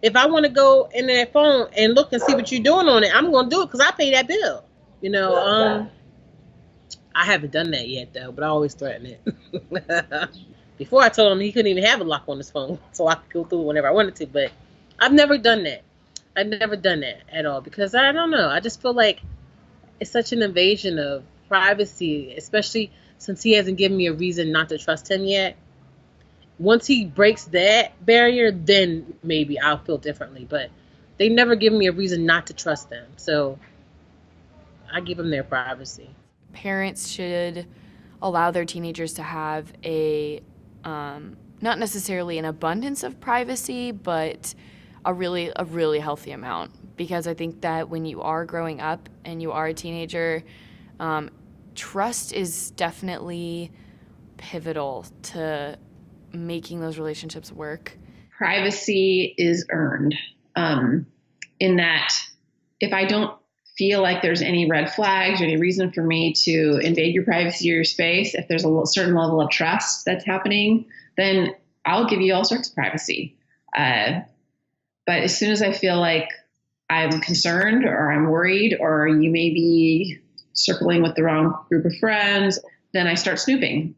If I want to go in that phone and look and see what you're doing on it, I'm going to do it because I pay that bill. You know, I haven't done that yet though, but I always threaten it. Before I told him he couldn't even have a lock on his phone, so I could go through it whenever I wanted to. But I've never done that. I've never done that at all because I don't know. I just feel like it's such an invasion of privacy, especially since he hasn't given me a reason not to trust him yet. Once he breaks that barrier, then maybe I'll feel differently. But they never give me a reason not to trust them, so I give them their privacy. Parents should allow their teenagers to have a not necessarily an abundance of privacy, but a really healthy amount. Because I think that when you are growing up and you are a teenager, trust is definitely pivotal to making those relationships work. Privacy is earned, in that if I don't feel like there's any red flags or any reason for me to invade your privacy or your space, if there's a certain level of trust that's happening, then I'll give you all sorts of privacy. But as soon as I feel like I'm concerned or I'm worried or you may be circling with the wrong group of friends, then I start snooping.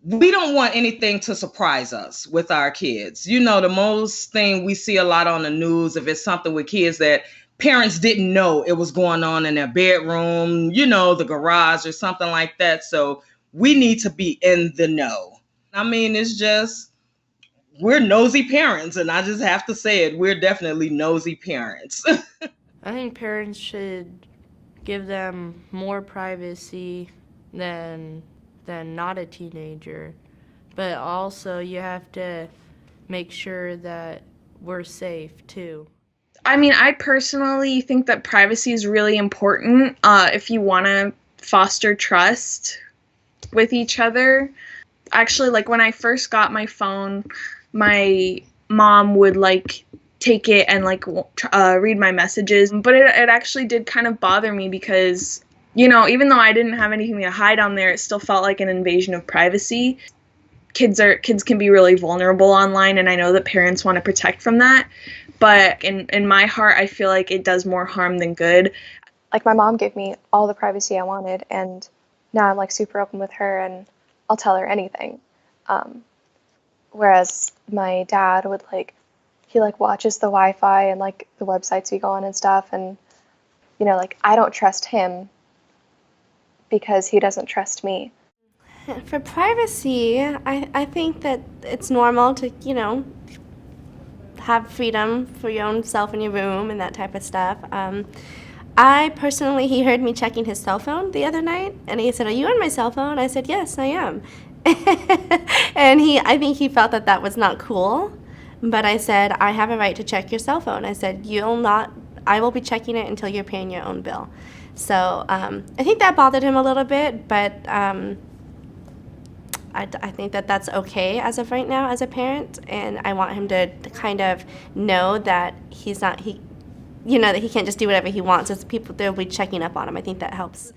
We don't want anything to surprise us with our kids. You know, the most thing we see a lot on the news, if it's something with kids that parents didn't know it was going on in their bedroom, you know, the garage or something like that. So we need to be in the know. I mean, it's just, we're nosy parents, and I just have to say it. We're definitely nosy parents. I think parents should give them more privacy than not a teenager. But also you have to make sure that we're safe too. I mean, I personally think that privacy is really important if you want to foster trust with each other. Actually, like when I first got my phone, my mom would like take it and like read my messages, but it actually did kind of bother me because, you know, even though I didn't have anything to hide on there, it still felt like an invasion of privacy. Kids can be really vulnerable online, and I know that parents want to protect from that, but in my heart, I feel like it does more harm than good. Like my mom gave me all the privacy I wanted, and now I'm like super open with her and I'll tell her anything. Whereas my dad would he watches the Wi-Fi and like the websites we go on and stuff, and you know, like I don't trust him because he doesn't trust me. For privacy, I think that it's normal to, you know, have freedom for your own self in your room and that type of stuff. I personally, he heard me checking his cell phone the other night, and he said, "Are you on my cell phone?" I said, "Yes, I am." And I think he felt that was not cool, but I said, "I have a right to check your cell phone." I said, I will be checking it until you're paying your own bill. So I think that bothered him a little bit, but I think that that's okay as of right now as a parent, and I want him to kind of know that that he can't just do whatever he wants. As people, they'll be checking up on him. I think that helps.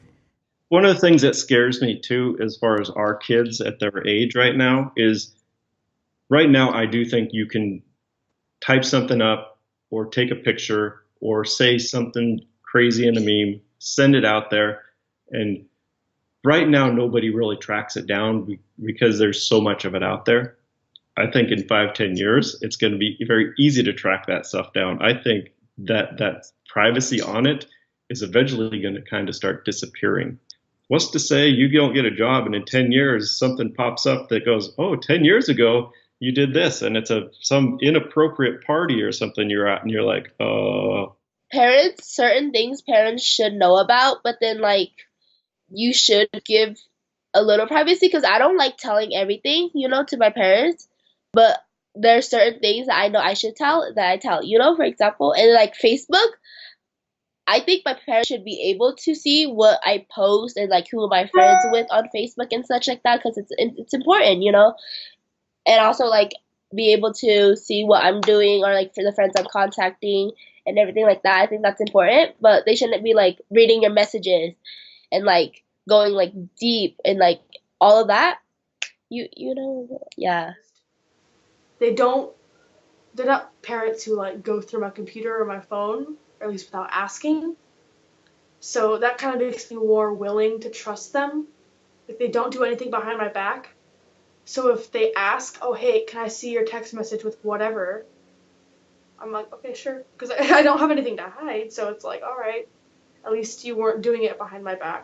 One of the things that scares me too, as far as our kids at their age right now, is right now I do think you can type something up or take a picture or say something crazy in a meme, send it out there, and right now nobody really tracks it down because there's so much of it out there. I think in 5-10 years it's going to be very easy to track that stuff down. I think that privacy on it is eventually going to kind of start disappearing. What's to say you don't get a job and in 10 years something pops up that goes, oh, 10 years ago you did this, and it's some inappropriate party or something you're at, and you're like, Parents, certain things parents should know about, but then like you should give a little privacy, because I don't like telling everything, to my parents, but there's certain things that I know I should tell that I tell, for example, and like Facebook, I think my parents should be able to see what I post and like who my friends with on Facebook and such like that, because it's important, and also like be able to see what I'm doing or like for the friends I'm contacting and everything like that. I think that's important, but they shouldn't be like reading your messages and like going like deep and like all of that. Yeah. They don't they're not parents who like go through my computer or my phone, or at least without asking. So that kind of makes me more willing to trust them if they don't do anything behind my back. So if they ask, oh, hey, can I see your text message with whatever? I'm like, okay, sure. Because I don't have anything to hide. So it's like, all right, at least you weren't doing it behind my back.